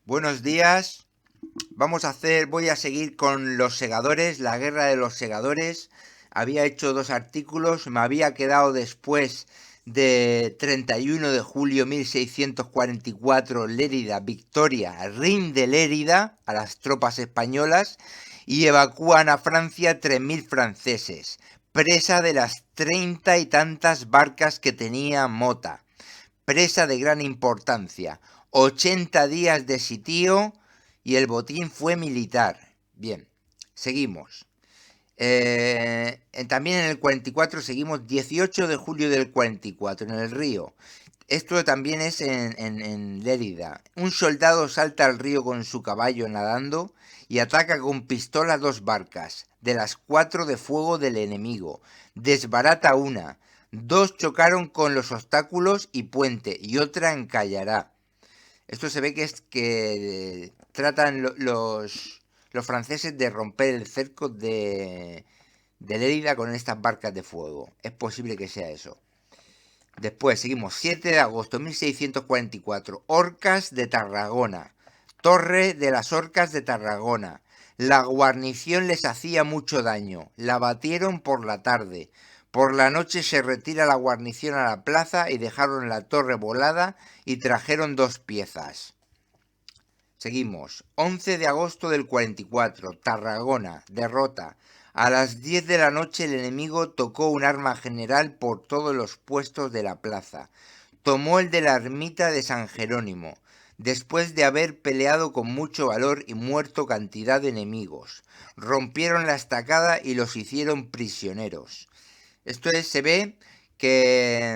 Buenos días. Voy a seguir con los segadores, la guerra de los segadores. Había hecho 2 artículos, me había quedado después de 31 de julio 1644, Lérida, Victoria, rinde Lérida a las tropas españolas y evacúan a Francia 3.000 franceses, presa de las 30 y tantas barcas que tenía Mota, presa de gran importancia. 80 días de sitio y el botín fue militar. Bien, seguimos. También en el 44 seguimos 18 de julio del 44 en el río. Esto también es en Lérida. Un soldado salta al río con su caballo nadando y ataca con pistola 2 barcas, de las 4 de fuego del enemigo. Desbarata una. 2 chocaron con los obstáculos y puente y otra encallará. Esto se ve que tratan los franceses de romper el cerco de Lérida con estas barcas de fuego. Es posible que sea eso. Después seguimos, 7 de agosto de 1644, Orcas de Tarragona, Torre de las Orcas de Tarragona. La guarnición les hacía mucho daño, la batieron por la tarde. Por la noche se retira la guarnición a la plaza y dejaron la torre volada y trajeron 2 piezas. Seguimos, 11 de agosto del 44, Tarragona, derrota. A las 10 de la noche el enemigo tocó un arma general por todos los puestos de la plaza. Tomó el de la ermita de San Jerónimo, después de haber peleado con mucho valor y muerto cantidad de enemigos. Rompieron la estacada y los hicieron prisioneros. Se ve que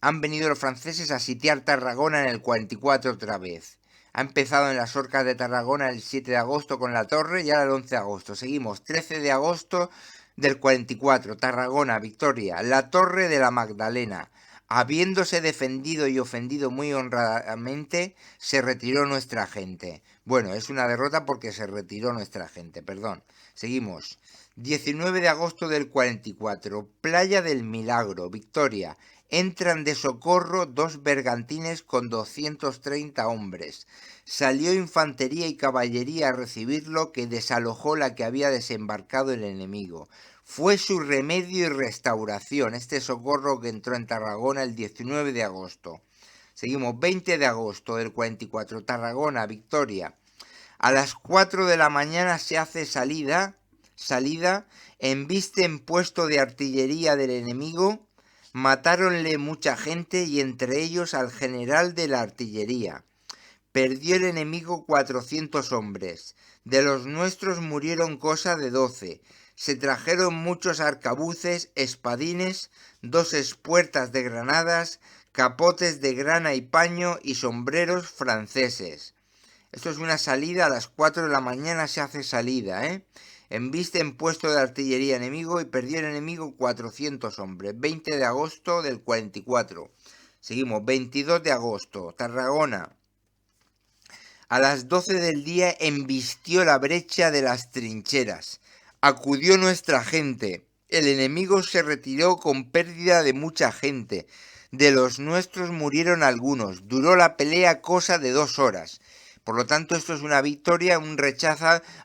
han venido los franceses a sitiar Tarragona en el 44 otra vez. Ha empezado en las Orcas de Tarragona el 7 de agosto con la torre y ahora el 11 de agosto. Seguimos, 13 de agosto del 44, Tarragona, Victoria, la torre de la Magdalena. Habiéndose defendido y ofendido muy honradamente, se retiró nuestra gente. Bueno, es una derrota porque se retiró nuestra gente, perdón. Seguimos. 19 de agosto del 44, Playa del Milagro, Victoria. Entran de socorro 2 bergantines con 230 hombres. Salió infantería y caballería a recibirlo, que desalojó la que había desembarcado el enemigo. Fue su remedio y restauración este socorro que entró en Tarragona el 19 de agosto. Seguimos, 20 de agosto del 44, Tarragona, Victoria. A las 4 de la mañana se hace salida, embisten puesto de artillería del enemigo, matáronle mucha gente y entre ellos al general de la artillería. Perdió el enemigo 400 hombres, de los nuestros murieron cosa de 12. Se trajeron muchos arcabuces, espadines, 2 espuertas de granadas, capotes de grana y paño y sombreros franceses. Esto es una salida, a las 4 de la mañana se hace salida, Embisten puesto de artillería enemigo y perdió el enemigo 400 hombres. 20 de agosto del 44. Seguimos, 22 de agosto, Tarragona. A las 12 del día embistió la brecha de las trincheras. Acudió nuestra gente. El enemigo se retiró con pérdida de mucha gente. De los nuestros murieron algunos. Duró la pelea cosa de 2 horas. Por lo tanto, esto es una victoria,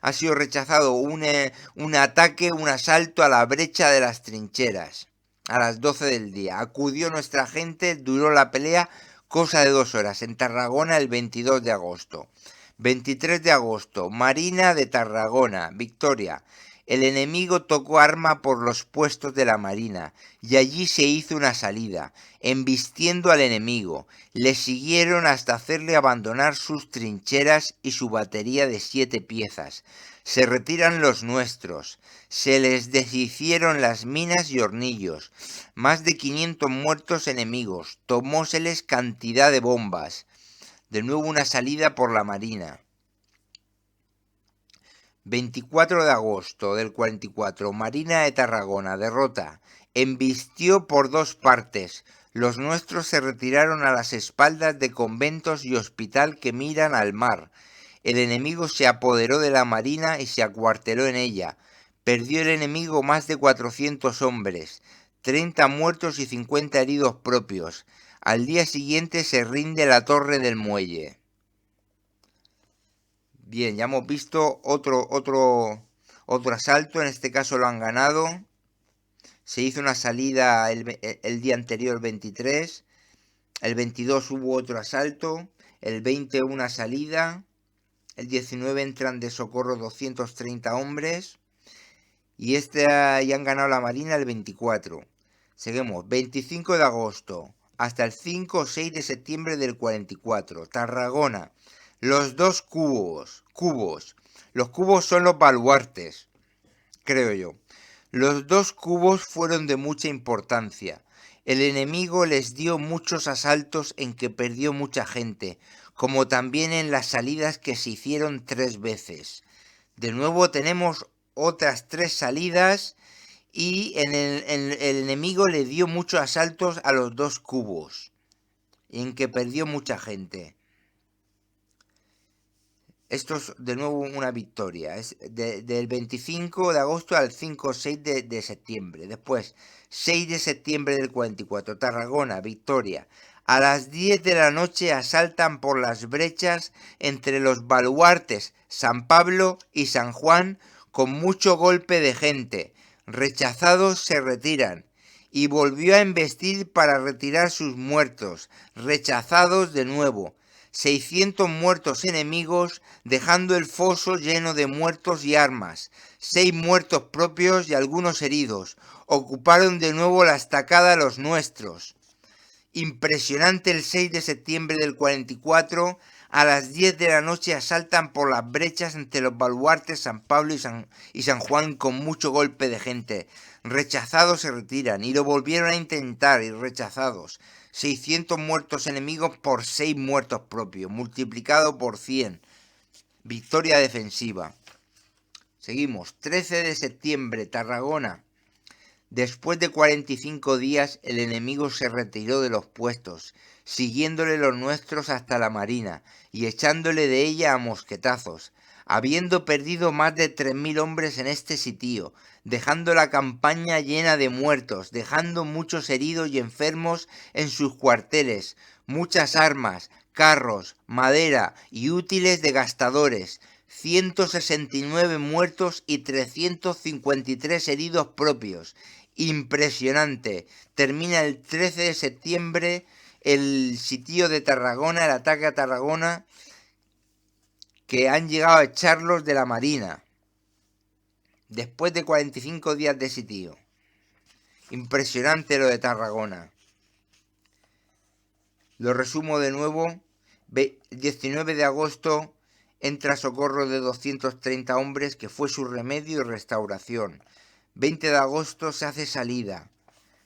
ha sido rechazado un ataque, un asalto a la brecha de las trincheras. A las 12 del día. Acudió nuestra gente, duró la pelea cosa de 2 horas. En Tarragona el 22 de agosto. 23 de agosto, Marina de Tarragona, Victoria. El enemigo tocó arma por los puestos de la marina, y allí se hizo una salida, embistiendo al enemigo. Le siguieron hasta hacerle abandonar sus trincheras y su batería de 7 piezas. Se retiran los nuestros. Se les deshicieron las minas y hornillos. Más de 500 muertos enemigos. Tomóseles cantidad de bombas. De nuevo una salida por la marina. 24 de agosto del 44, Marina de Tarragona, derrota. Embistió por 2 partes. Los nuestros se retiraron a las espaldas de conventos y hospital que miran al mar. El enemigo se apoderó de la marina y se acuarteló en ella. Perdió el enemigo más de 400 hombres, 30 muertos y 50 heridos propios. Al día siguiente se rinde la torre del muelle. Bien, ya hemos visto otro asalto, en este caso lo han ganado. Se hizo una salida el día anterior, el 23. El 22 hubo otro asalto. El 20 una salida. El 19 entran de socorro 230 hombres. Y ya han ganado la Marina el 24. Seguimos, 25 de agosto hasta el 5 o 6 de septiembre del 44. Tarragona. Los dos cubos. Los cubos son los baluartes, creo yo. Los dos cubos fueron de mucha importancia. El enemigo les dio muchos asaltos en que perdió mucha gente, como también en las salidas que se hicieron 3 veces. De nuevo tenemos otras 3 salidas y el enemigo le dio muchos asaltos a los dos cubos, en que perdió mucha gente. Esto es de nuevo una victoria. Es del 25 de agosto al 5 o 6 de septiembre. Después, 6 de septiembre del 44. Tarragona, victoria. A las 10 de la noche asaltan por las brechas entre los baluartes San Pablo y San Juan con mucho golpe de gente. Rechazados se retiran. Y volvió a embestir para retirar sus muertos. Rechazados de nuevo. 600 muertos enemigos, dejando el foso lleno de muertos y armas. 6 muertos propios y algunos heridos. Ocuparon de nuevo la estacada los nuestros. Impresionante el 6 de septiembre del 44, a las 10 de la noche asaltan por las brechas entre los baluartes San Pablo y San Juan con mucho golpe de gente. Rechazados se retiran y lo volvieron a intentar y rechazados. 600 muertos enemigos por 6 muertos propios, multiplicado por 100. Victoria defensiva. Seguimos. 13 de septiembre, Tarragona. Después de 45 días el enemigo se retiró de los puestos, siguiéndole los nuestros hasta la marina y echándole de ella a mosquetazos, habiendo perdido más de 3.000 hombres en este sitio, dejando la campaña llena de muertos, dejando muchos heridos y enfermos en sus cuarteles, muchas armas, carros, madera y útiles de gastadores, 169 muertos y 353 heridos propios. Impresionante. Termina el 13 de septiembre el sitio de Tarragona, el ataque a Tarragona, que han llegado a echarlos de la Marina después de 45 días de sitio. Impresionante lo de Tarragona. Lo resumo de nuevo. 19 de agosto entra socorro de 230 hombres, que fue su remedio y restauración. 20 de agosto se hace salida.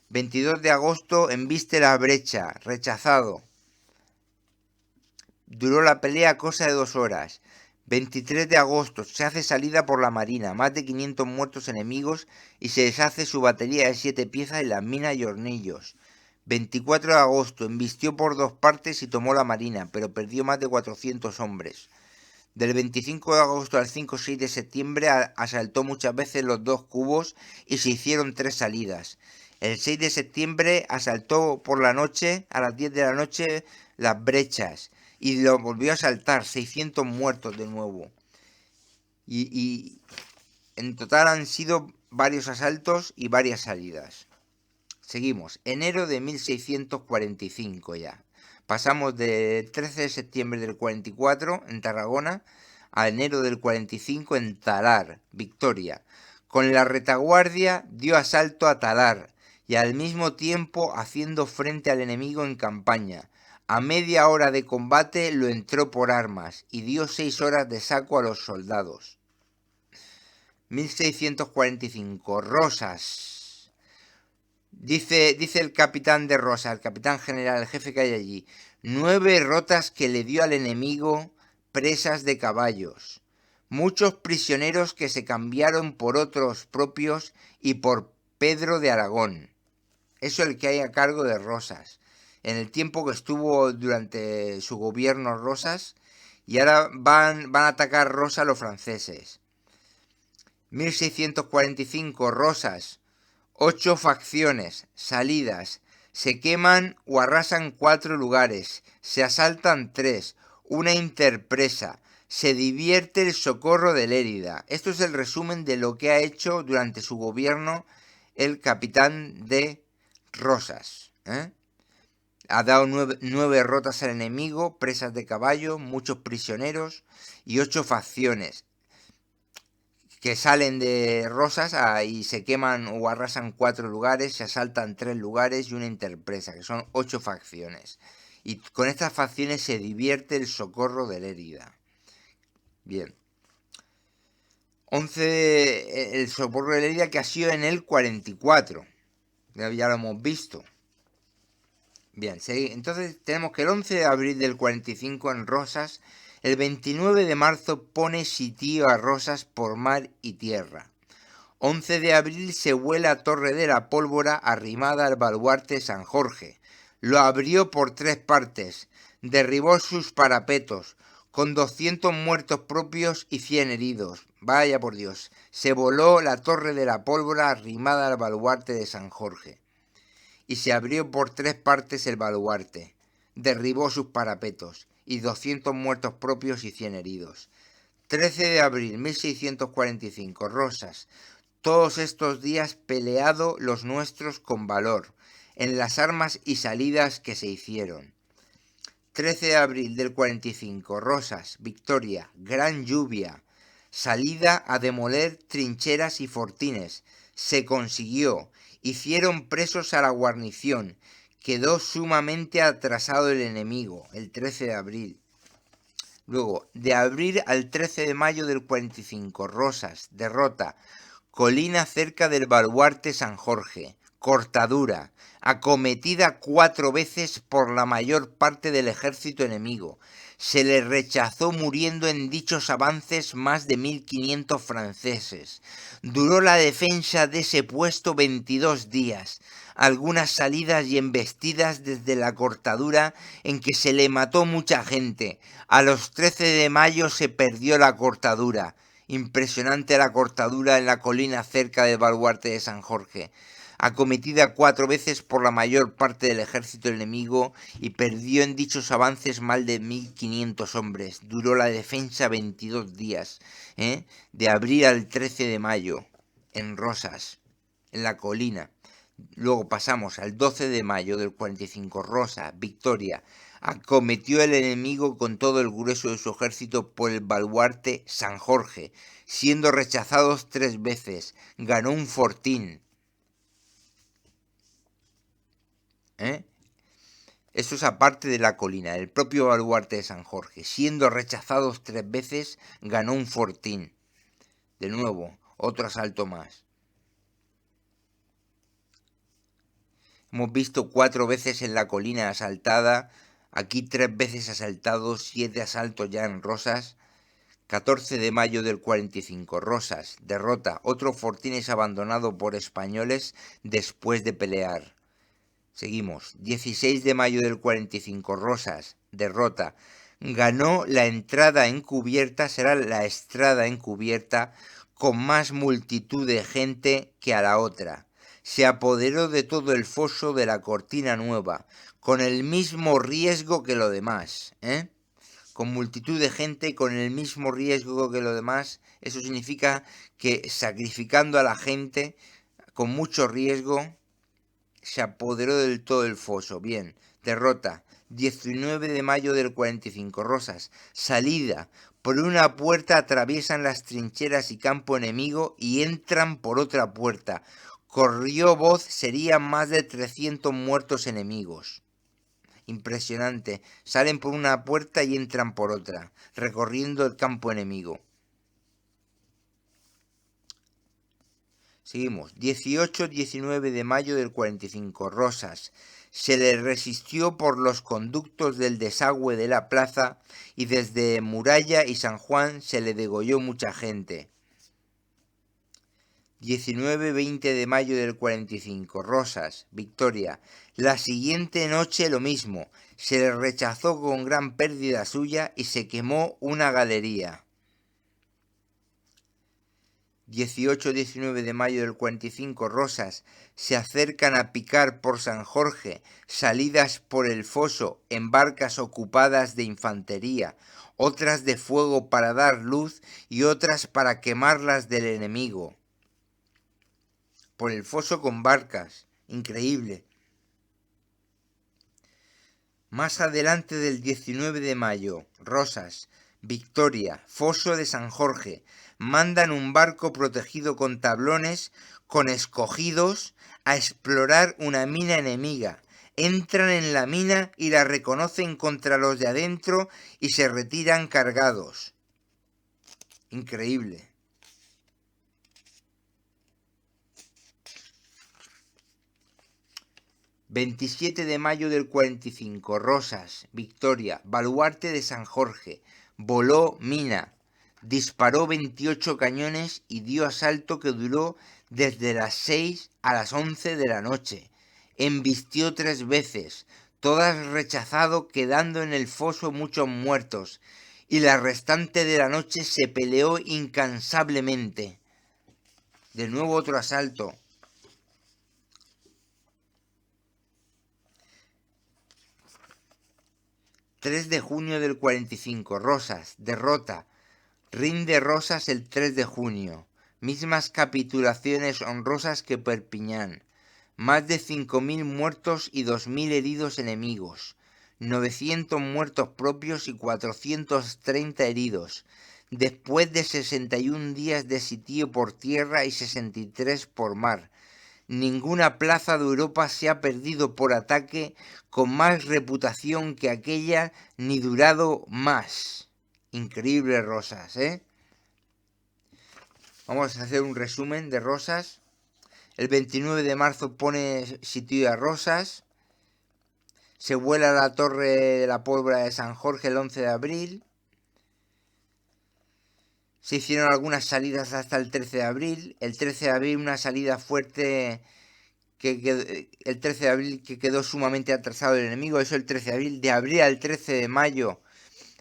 22 de agosto embiste la brecha, rechazado. Duró la pelea cosa de 2 horas. 23 de agosto se hace salida por la marina, más de 500 muertos enemigos y se deshace su batería de 7 piezas en las minas y hornillos. 24 de agosto embistió por 2 partes y tomó la marina, pero perdió más de 400 hombres. Del 25 de agosto al 5 o 6 de septiembre asaltó muchas veces los dos cubos y se hicieron 3 salidas. El 6 de septiembre asaltó por la noche, a las 10 de la noche, las brechas y lo volvió a asaltar, 600 muertos de nuevo. Y en total han sido varios asaltos y varias salidas. Seguimos, enero de 1645 ya. Pasamos del 13 de septiembre del 44 en Tarragona a enero del 45 en Talar, victoria. Con la retaguardia dio asalto a Talar y al mismo tiempo haciendo frente al enemigo en campaña. A media hora de combate lo entró por armas y dio 6 horas de saco a los soldados. 1645, Rosas. Dice el capitán de Rosas, el capitán general, el jefe que hay allí, 9 rotas que le dio al enemigo, presas de caballos, muchos prisioneros que se cambiaron por otros propios y por Pedro de Aragón. Eso es el que hay a cargo de Rosas. En el tiempo que estuvo durante su gobierno Rosas, y ahora van a atacar Rosas los franceses. 1645, Rosas. 8 facciones, salidas, se queman o arrasan 4 lugares, se asaltan 3, una interpresa, se divierte el Socorro de Lérida. Esto es el resumen de lo que ha hecho durante su gobierno el capitán de Rosas. Ha dado 9 derrotas al enemigo, presas de caballo, muchos prisioneros y 8 facciones que salen de Rosas y se queman o arrasan 4 lugares, se asaltan 3 lugares y una interpresa, que son 8 facciones. Y con estas facciones se divierte el Socorro de Lérida. Bien. 11, el Socorro de Lérida, que ha sido en el 44. Ya lo hemos visto. Bien, entonces tenemos que el 11 de abril del 45 en Rosas, el 29 de marzo pone sitio a Rosas por mar y tierra. 11 de abril se vuela Torre de la Pólvora arrimada al baluarte San Jorge. Lo abrió por 3 partes, derribó sus parapetos, con 200 muertos propios y 100 heridos. Vaya por Dios, se voló la Torre de la Pólvora arrimada al baluarte de San Jorge. Y se abrió por 3 partes el baluarte, derribó sus parapetos, y 200 muertos propios y 100 heridos. 13 de abril 1645, Rosas. Todos estos días peleado los nuestros con valor, en las armas y salidas que se hicieron. 13 de abril del 45, Rosas, victoria, gran lluvia, salida a demoler trincheras y fortines, se consiguió, hicieron presos a la guarnición, quedó sumamente atrasado el enemigo, el 13 de abril. Luego, de abril al 13 de mayo del 45, Rosas, derrota, colina cerca del baluarte San Jorge, cortadura, acometida 4 veces por la mayor parte del ejército enemigo. Se le rechazó muriendo en dichos avances más de 1500 franceses. Duró la defensa de ese puesto 22 días, algunas salidas y embestidas desde la cortadura en que se le mató mucha gente. A los 13 de mayo se perdió la cortadura. Impresionante la cortadura en la colina cerca del baluarte de San Jorge, acometida 4 veces por la mayor parte del ejército enemigo y perdió en dichos avances más de 1500 hombres. Duró la defensa 22 días, de abril al 13 de mayo, en Rosas, en la colina. Luego pasamos al 12 de mayo del 45, Rosas, victoria. Acometió el enemigo con todo el grueso de su ejército por el baluarte San Jorge, siendo rechazados 3 veces. Ganó un fortín. Eso es aparte de la colina, el propio baluarte de San Jorge. Siendo rechazados 3 veces, ganó un fortín. De nuevo, otro asalto más. Hemos visto 4 veces en la colina asaltada, aquí 3 veces asaltados, 7 asaltos ya en Rosas. 14 de mayo del 45, Rosas, derrota, otro fortín es abandonado por españoles después de pelear. Seguimos, 16 de mayo del 45, Rosas, derrota, ganó la entrada encubierta, será la estrada encubierta, con más multitud de gente que a la otra. Se apoderó de todo el foso de la Cortina Nueva, con el mismo riesgo que lo demás, con multitud de gente y con el mismo riesgo que lo demás. Eso significa que sacrificando a la gente con mucho riesgo, se apoderó del todo el foso. Bien, derrota, 19 de mayo del 45, Rosas, salida, por una puerta atraviesan las trincheras y campo enemigo y entran por otra puerta. Corrió voz, serían más de 300 muertos enemigos. Impresionante, salen por una puerta y entran por otra, recorriendo el campo enemigo. Seguimos, 18-19 de mayo del 45, Rosas, se le resistió por los conductos del desagüe de la plaza y desde Muralla y San Juan se le degolló mucha gente. 19-20 de mayo del 45, Rosas, victoria. La siguiente noche lo mismo, se le rechazó con gran pérdida suya y se quemó una galería. 18-19 de mayo del 45, Rosas, se acercan a picar por San Jorge, salidas por el foso en barcas ocupadas de infantería, otras de fuego para dar luz y otras para quemarlas del enemigo. Por el foso con barcas, increíble. Más adelante del 19 de mayo, Rosas, Victoria, foso de San Jorge, mandan un barco protegido con tablones, con escogidos, a explorar una mina enemiga. Entran en la mina y la reconocen contra los de adentro y se retiran cargados. Increíble. ...27 de mayo del 45... Rosas, Victoria, baluarte de San Jorge... voló mina... disparó 28 cañones y dio asalto que duró desde las 6 a las 11 de la noche. Embistió 3 veces, todas rechazado, quedando en el foso muchos muertos, y la restante de la noche se peleó incansablemente. De nuevo otro asalto. 3 de junio del 45, Rosas, derrota. Rinde Rosas el 3 de junio. Mismas capitulaciones honrosas que Perpiñán. Más de 5.000 muertos y 2.000 heridos enemigos. 900 muertos propios y 430 heridos. Después de 61 días de sitio por tierra y 63 por mar. Ninguna plaza de Europa se ha perdido por ataque con más reputación que aquella, ni durado más. Increíble Rosas, ¿eh? Vamos a hacer un resumen de Rosas. El 29 de marzo pone sitio a Rosas. Se vuela la torre de la pólvora de San Jorge el 11 de abril. Se hicieron algunas salidas hasta el 13 de abril. El 13 de abril una salida fuerte... el 13 de abril que quedó sumamente atrasado el enemigo. Eso el 13 de abril. De abril al 13 de mayo,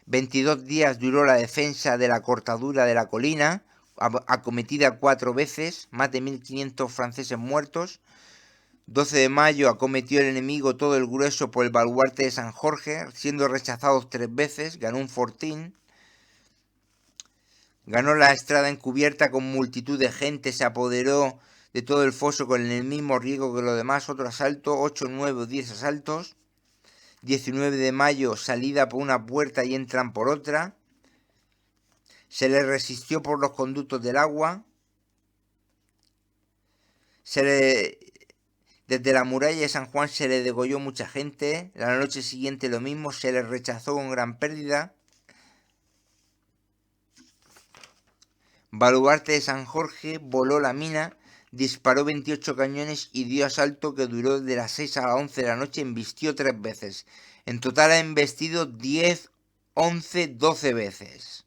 22 días duró la defensa de la cortadura de la colina, acometida 4 veces, más de 1.500 franceses muertos. 12 de mayo acometió el enemigo todo el grueso por el baluarte de San Jorge, siendo rechazados 3 veces, ganó un fortín. Ganó la estrada encubierta con multitud de gente, se apoderó de todo el foso con el mismo riesgo que los demás. Otro asalto, 8, 9 o 10 asaltos. 19 de mayo, salida por una puerta y entran por otra. Se les resistió por los conductos del agua. Desde la muralla de San Juan se le degolló mucha gente. La noche siguiente lo mismo, se les rechazó con gran pérdida. Baluarte de San Jorge voló la mina, disparó 28 cañones y dio asalto que duró de las 6 a las 11 de la noche. Embistió 3 veces. En total ha embestido 10, 11, 12 veces.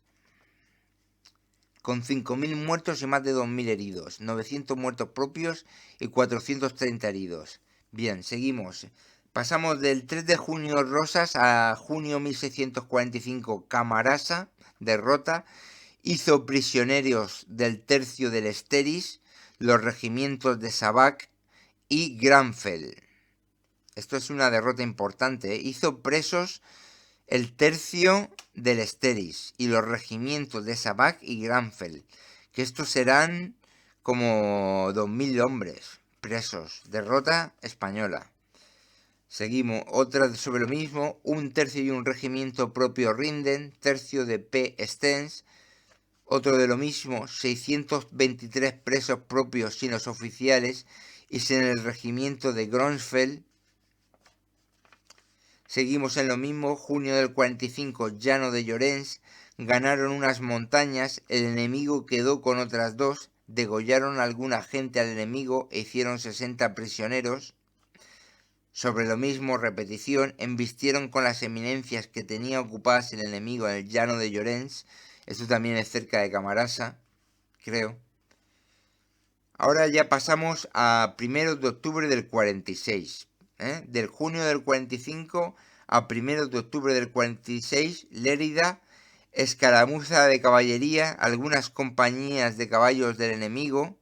Con 5.000 muertos y más de 2.000 heridos. 900 muertos propios y 430 heridos. Bien, seguimos. Pasamos del 3 de junio Rosas a junio 1645 Camarasa, derrota. Hizo prisioneros del tercio del Esteris, los regimientos de Sabac y Granfell. Esto es una derrota importante, ¿eh? Hizo presos el tercio del Esteris y los regimientos de Sabac y Granfell, que estos serán como 2.000 hombres presos. Derrota española. Seguimos, otra sobre lo mismo, un tercio y un regimiento propio rinden, tercio de P. Stens. Otro de lo mismo, 623 presos propios sin los oficiales y sin el regimiento de Gronsfeld. Seguimos en lo mismo, junio del 45, llano de Llorens, ganaron unas montañas, el enemigo quedó con otras 2, degollaron alguna gente al enemigo e hicieron 60 prisioneros. Sobre lo mismo, repetición, embistieron con las eminencias que tenía ocupadas el enemigo en el llano de Llorens. Esto también es cerca de Camarasa, creo. Ahora ya pasamos a 1 de octubre del 46. Del junio del 45 a 1 de octubre del 46, Lérida, escaramuza de caballería, algunas compañías de caballos del enemigo.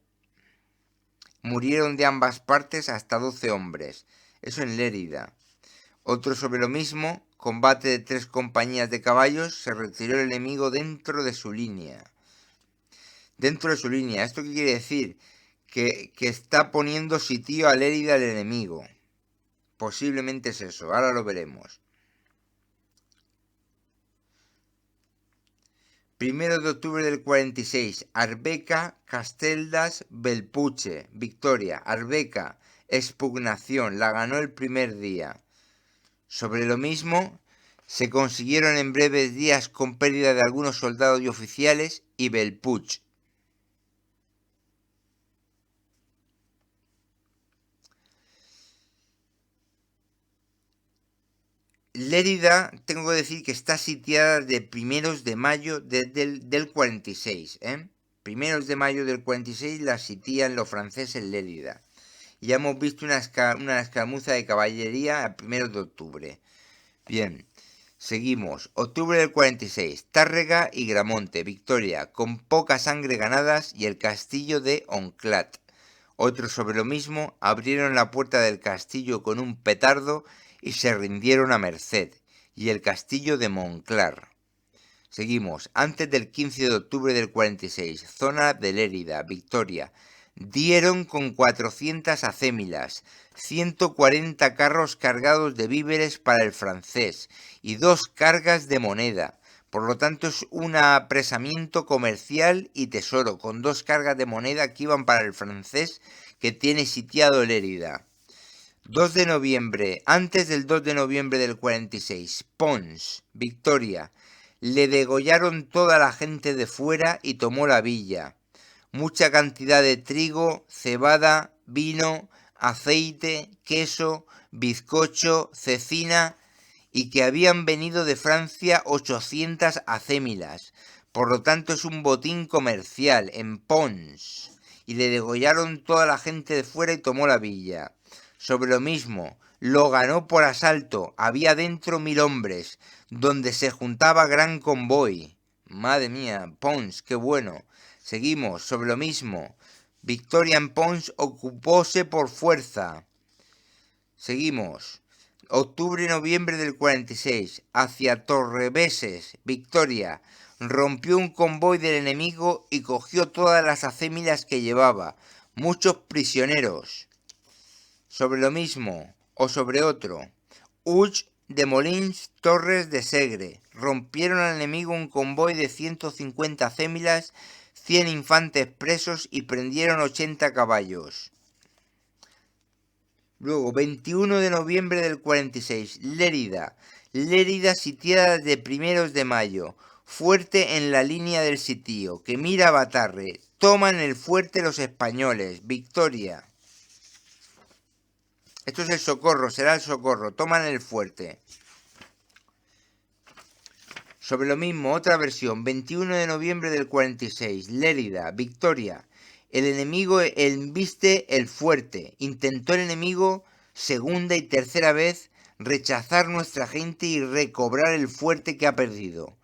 Murieron de ambas partes hasta 12 hombres. Eso en Lérida. Otro sobre lo mismo, combate de 3 compañías de caballos, se retiró el enemigo dentro de su línea. Dentro de su línea. ¿Esto qué quiere decir? Que está poniendo sitio a Lérida el enemigo. Posiblemente es eso, ahora lo veremos. 1 de octubre del 46, Arbeca, Casteldas, Belpuche, victoria. Arbeca, expugnación, la ganó el primer día. Sobre lo mismo, se consiguieron en breves días con pérdida de algunos soldados y oficiales y Belpuch. Lérida, tengo que decir que está sitiada de primeros de mayo del 46. Primeros de mayo del 46 la sitian los franceses Lérida. Ya hemos visto una escaramuza de caballería a 1 de octubre. Bien, seguimos. Octubre del 46. Tárrega y Gramonte, victoria, con poca sangre ganadas y el castillo de Onclat. Otros sobre lo mismo abrieron la puerta del castillo con un petardo y se rindieron a merced, y el castillo de Monclar. Seguimos. Antes del 15 de octubre del 46, zona de Lérida, victoria. Dieron con 400 acémilas, 140 carros cargados de víveres para el francés y 2 cargas de moneda. Por lo tanto es un apresamiento comercial y tesoro, con 2 cargas de moneda que iban para el francés que tiene sitiado Lérida. 2 de noviembre, antes del 2 de noviembre del 46, Pons, victoria. Le degollaron toda la gente de fuera y tomó la villa. Mucha cantidad de trigo, cebada, vino, aceite, queso, bizcocho, cecina y que habían venido de Francia 800 acémilas. Por lo tanto es un botín comercial en Pons. Y le degollaron toda la gente de fuera y tomó la villa. Sobre lo mismo, lo ganó por asalto, había dentro 1000 hombres, donde se juntaba gran convoy. Madre mía, Pons, qué bueno. Seguimos, sobre lo mismo. Victoria en Pons ocupóse por fuerza. Seguimos. Octubre y noviembre del 46. Hacia Torreveses, victoria. Rompió un convoy del enemigo y cogió todas las acémilas que llevaba. Muchos prisioneros. Sobre lo mismo, o sobre otro. Uch de Molins, Torres de Segre. Rompieron al enemigo un convoy de 150 acémilas, 100 infantes presos y prendieron 80 caballos. Luego, 21 de noviembre del 46, Lérida. Lérida sitiada de primeros de mayo. Fuerte en la línea del sitio, que mira a Batarre. Toman el fuerte los españoles. Victoria. Esto es el Socorro, será el Socorro. Toman el fuerte. Sobre lo mismo, otra versión. 21 de noviembre del 46. Lérida, victoria. El enemigo embiste el fuerte. Intentó el enemigo segunda y tercera vez rechazar nuestra gente y recobrar el fuerte que ha perdido.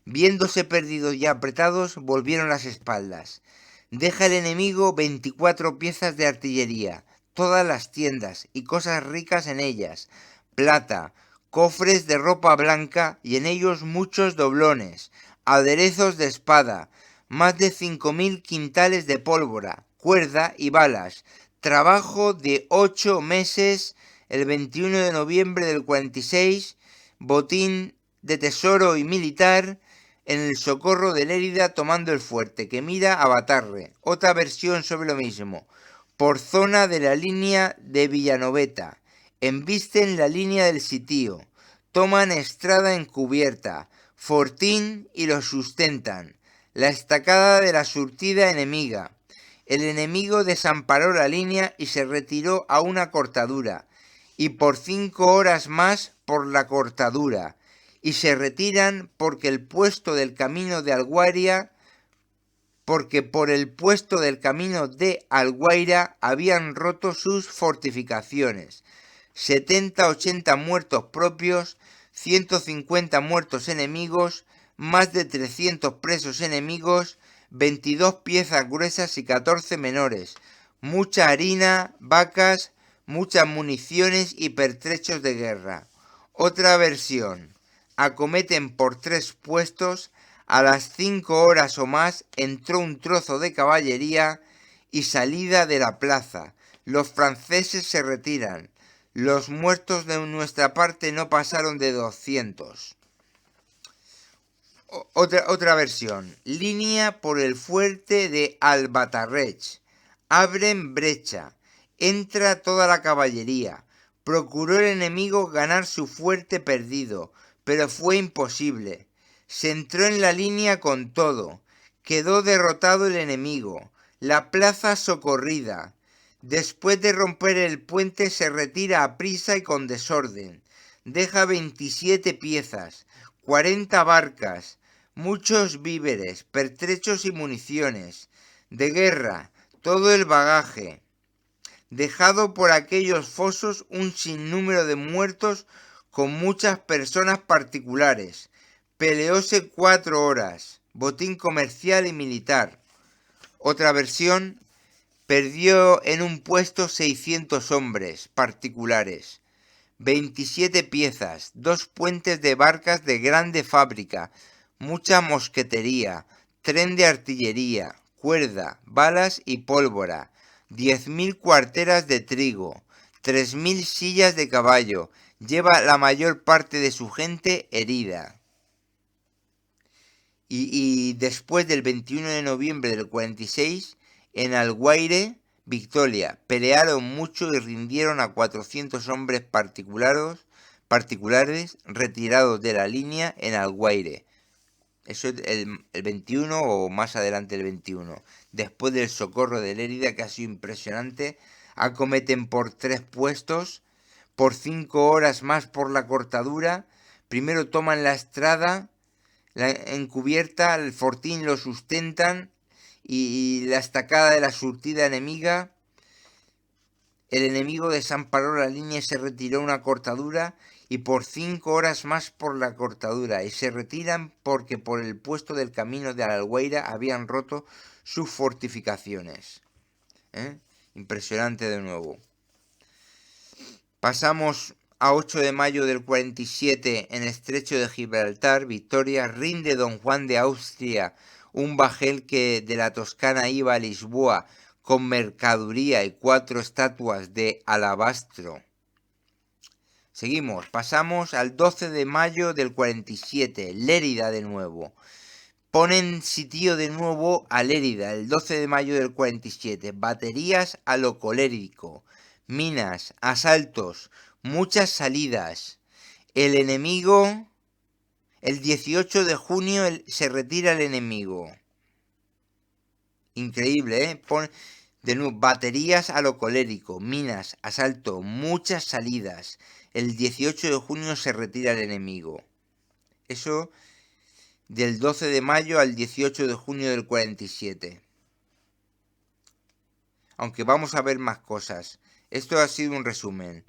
Viéndose perdidos y apretados, volvieron las espaldas. Deja el enemigo 24 piezas de artillería, todas las tiendas y cosas ricas en ellas, plata, cofres de ropa blanca y en ellos muchos doblones, aderezos de espada, más de 5000 quintales de pólvora, cuerda y balas, trabajo de 8 meses, el 21 de noviembre del 46, botín de tesoro y militar, en el Socorro de Lérida tomando el fuerte, que mira a Batarre. Otra versión sobre lo mismo. Por zona de la línea de Villanoveta. Embisten la línea del sitio. Toman Estrada encubierta. Fortín y lo sustentan. La estacada de la surtida enemiga. El enemigo desamparó la línea y se retiró a una cortadura. Y por 5 horas más por la cortadura. Y se retiran porque el puesto del camino de Alguaira, porque por el puesto del camino de Alguaira habían roto sus fortificaciones. 70-80 muertos propios, 150 muertos enemigos, más de 300 presos enemigos, 22 piezas gruesas y 14 menores, mucha harina, vacas, muchas municiones y pertrechos de guerra. Otra versión: acometen por 3 puestos, a las 5 horas o más entró un trozo de caballería y salida de la plaza. Los franceses se retiran. Los muertos de nuestra parte no pasaron de 200. Otra versión: línea por el fuerte de Albatarrech. Abren brecha. Entra toda la caballería. Procuró el enemigo ganar su fuerte perdido, pero fue imposible. Se entró en la línea con todo. Quedó derrotado el enemigo. La plaza socorrida. Después de romper el puente se retira a prisa y con desorden. Deja 27 piezas, 40 barcas, muchos víveres, pertrechos y municiones de guerra, todo el bagaje. Dejado por aquellos fosos un sinnúmero de muertos con muchas personas particulares. Peleóse 4 horas, botín comercial y militar. Otra versión: perdió en un puesto 600 hombres particulares, 27 piezas, 2 puentes de barcas de grande fábrica, mucha mosquetería, tren de artillería, cuerda, balas y pólvora, 10.000 cuarteras de trigo, 3.000 sillas de caballo. Lleva la mayor parte de su gente herida. Y después del 21 de noviembre del 46, en Alguaire, Victoria, pelearon mucho y rindieron a 400 hombres particulares retirados de la línea en Alguaire. Eso es el 21 o más adelante el 21. Después del socorro de Lérida, que ha sido impresionante, acometen por 3 puestos, por 5 horas más por la cortadura. Primero toman la estrada, la encubierta, el fortín lo sustentan y la estacada de la surtida enemiga. El enemigo desamparó la línea y se retiró una cortadura y por 5 horas más por la cortadura, y se retiran porque por el puesto del camino de Alguaire habían roto sus fortificaciones. Impresionante de nuevo. Pasamos a 8 de mayo del 47 en Estrecho de Gibraltar. Victoria, rinde don Juan de Austria un bajel que de la Toscana iba a Lisboa con mercadería y 4 estatuas de alabastro. Seguimos, pasamos al 12 de mayo del 47, Lérida de nuevo. Ponen sitio de nuevo a Lérida el 12 de mayo del 47. Baterías a lo colérico, minas, asaltos, muchas salidas. El enemigo, el 18 de junio se retira el enemigo. Increíble, ¿eh? De nuevo, baterías a lo colérico, minas, asalto, muchas salidas. El 18 de junio se retira el enemigo. Eso del 12 de mayo al 18 de junio del 47. Aunque vamos a ver más cosas. Esto ha sido un resumen.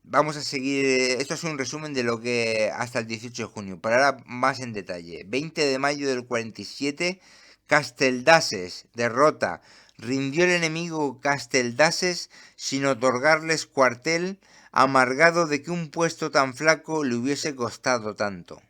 Vamos a seguir. Esto es un resumen de lo que hasta el 18 de junio. Para ahora más en detalle. 20 de mayo del 47. Casteldases, derrota. Rindió el enemigo Casteldases sin otorgarles cuartel, amargado de que un puesto tan flaco le hubiese costado tanto.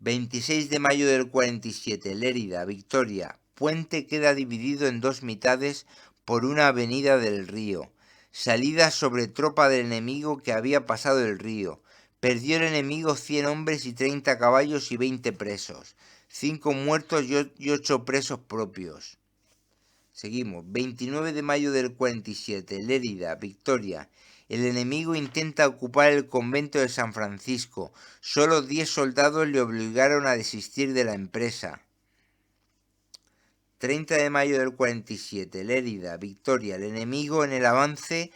26 de mayo del 47, Lérida, Victoria. Puente queda dividido en 2 mitades por una avenida del río. Salida sobre tropa del enemigo que había pasado el río. Perdió el enemigo 100 hombres y 30 caballos y 20 presos. 5 muertos y 8 presos propios. Seguimos. 29 de mayo del 47. Lérida, Victoria. El enemigo intenta ocupar el convento de San Francisco. Solo 10 soldados le obligaron a desistir de la empresa. 30 de mayo del 47. Lérida, Victoria. El enemigo en el avance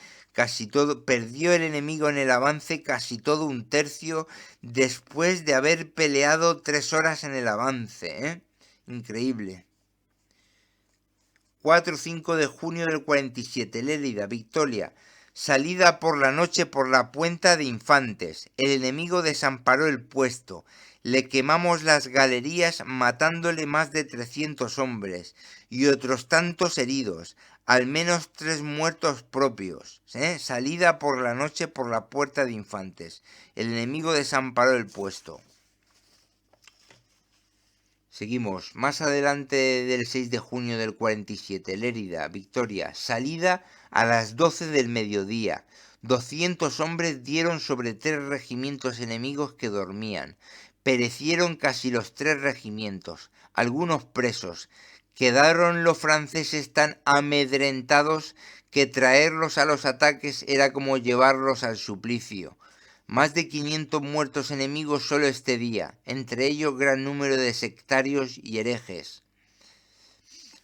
perdió el enemigo en el avance casi todo un tercio después de haber peleado 3 horas en el avance. Increíble. 4-5 de junio del 47, Lérida, Victoria. Salida por la noche por la Puente de Infantes. El enemigo desamparó el puesto. Le quemamos las galerías matándole más de 300 hombres y otros tantos heridos, al menos 3 muertos propios. Salida por la noche por la Puerta de Infantes. El enemigo desamparó el puesto. Seguimos. Más adelante del 6 de junio del 47, Lérida, Victoria. Salida a las 12 del mediodía. 200 hombres dieron sobre 3 regimientos enemigos que dormían. Perecieron casi los 3 regimientos, algunos presos. Quedaron los franceses tan amedrentados que traerlos a los ataques era como llevarlos al suplicio. Más de 500 muertos enemigos solo este día, entre ellos gran número de sectarios y herejes.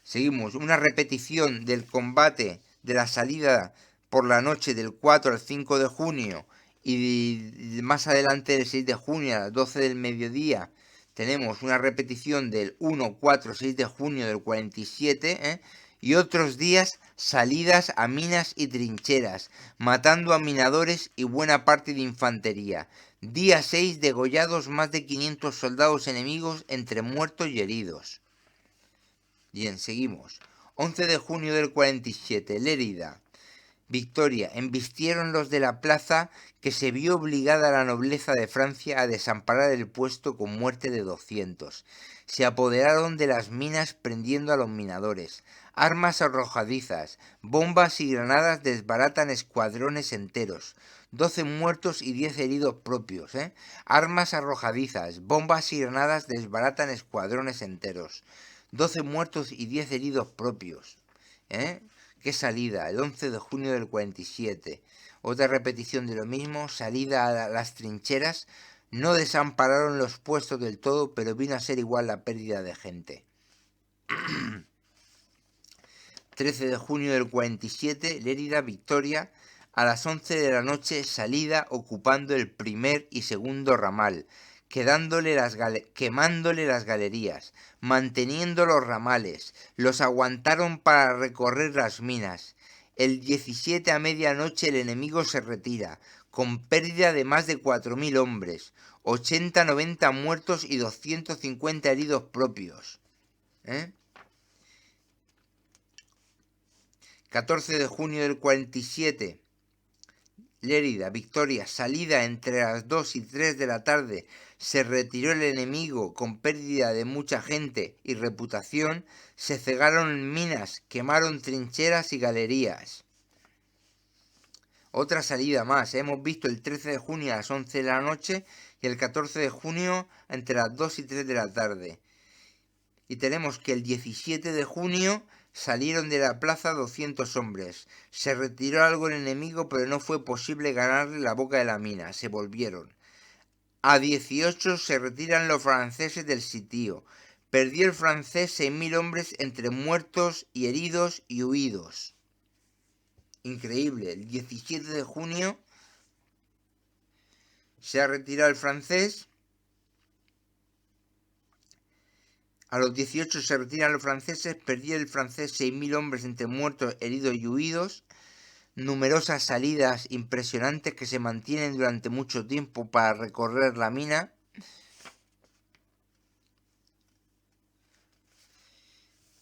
Seguimos, una repetición del combate de la salida por la noche del 4 al 5 de junio y más adelante del 6 de junio a las 12 del mediodía. Tenemos una repetición del 1, 4, 6 de junio del 47, y otros días salidas a minas y trincheras, matando a minadores y buena parte de infantería. Día 6, degollados más de 500 soldados enemigos entre muertos y heridos. Bien, seguimos. 11 de junio del 47, Lérida, Victoria. Embistieron los de la plaza, que se vio obligada la nobleza de Francia a desamparar el puesto con muerte de 200. Se apoderaron de las minas prendiendo a los minadores. Armas arrojadizas, bombas y granadas desbaratan escuadrones enteros. 12 muertos y 10 heridos propios. Armas arrojadizas, bombas y granadas desbaratan escuadrones enteros. 12 muertos y 10 heridos propios. ¿Qué salida? El 11 de junio del 47. Otra repetición de lo mismo, salida a las trincheras. No desampararon los puestos del todo, pero vino a ser igual la pérdida de gente. 13 de junio del 47, Lérida, Victoria. A las 11 de la noche, salida ocupando el primer y segundo ramal, quemándole las galerías, manteniendo los ramales. Los aguantaron para recorrer las minas. El 17 a medianoche el enemigo se retira, con pérdida de más de 4.000 hombres, 80-90 muertos y 250 heridos propios. 14 de junio del 47, Lérida, Victoria. Salida entre las 2 y 3 de la tarde. Se retiró el enemigo con pérdida de mucha gente y reputación. Se cegaron minas, quemaron trincheras y galerías. Otra salida más. Hemos visto el 13 de junio a las 11 de la noche y el 14 de junio entre las 2 y 3 de la tarde. Y tenemos que el 17 de junio salieron de la plaza 200 hombres. Se retiró algo el enemigo, pero no fue posible ganarle la boca de la mina. Se volvieron. A 18 se retiran los franceses del sitio. Perdió el francés 6.000 hombres entre muertos y heridos y huidos. Increíble. El 17 de junio se ha retirado el francés. A los 18 se retiran los franceses, perdió el francés 6.000 hombres entre muertos, heridos y huidos. Numerosas salidas impresionantes que se mantienen durante mucho tiempo para recorrer la mina.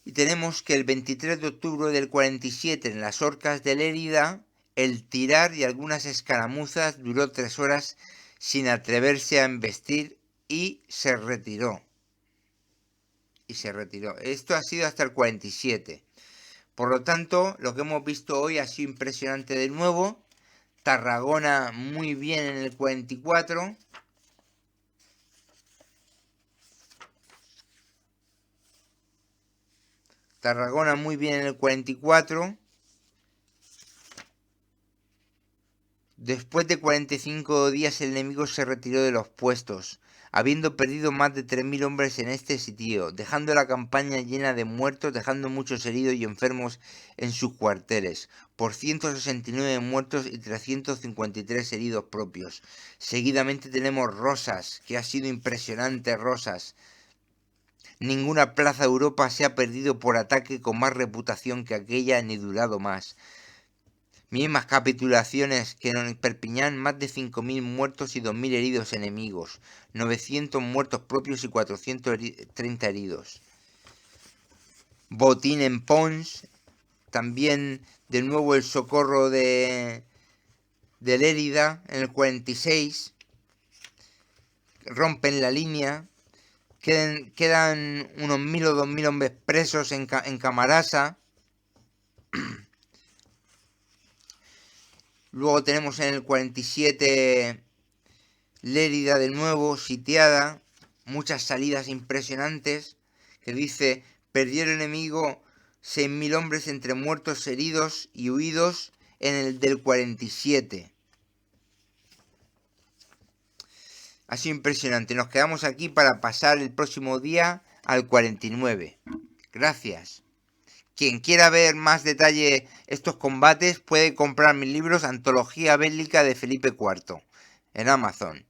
Y tenemos que el 23 de octubre del 47, en las Orcas de Lérida, el tirar y algunas escaramuzas duró 3 horas sin atreverse a embestir y se retiró. Esto ha sido hasta el 47. Por lo tanto, lo que hemos visto hoy ha sido impresionante de nuevo. Tarragona muy bien en el 44. Tarragona muy bien en el 44. Después de 45 días el enemigo se retiró de los puestos, habiendo perdido más de 3.000 hombres en este sitio, dejando la campaña llena de muertos, dejando muchos heridos y enfermos en sus cuarteles, por 169 muertos y 353 heridos propios. Seguidamente tenemos Rosas, que ha sido impresionante. Rosas. Ninguna plaza de Europa se ha perdido por ataque con más reputación que aquella, ni durado más. Mismas capitulaciones que en Perpiñán, más de 5.000 muertos y 2.000 heridos enemigos, 900 muertos propios y 430 heridos. Botín en Pons, también de nuevo el socorro de Lérida en el 46, rompen la línea, quedan unos 1.000 o 2.000 hombres presos en Camarasa. Luego tenemos en el 47 Lérida de nuevo, sitiada, muchas salidas impresionantes, que dice, perdió el enemigo 6.000 hombres entre muertos, heridos y huidos en el del 47. Ha sido impresionante. Nos quedamos aquí para pasar el próximo día al 49. Gracias. Quien quiera ver más detalle estos combates puede comprar mis libros Antología Bélica de Felipe IV en Amazon.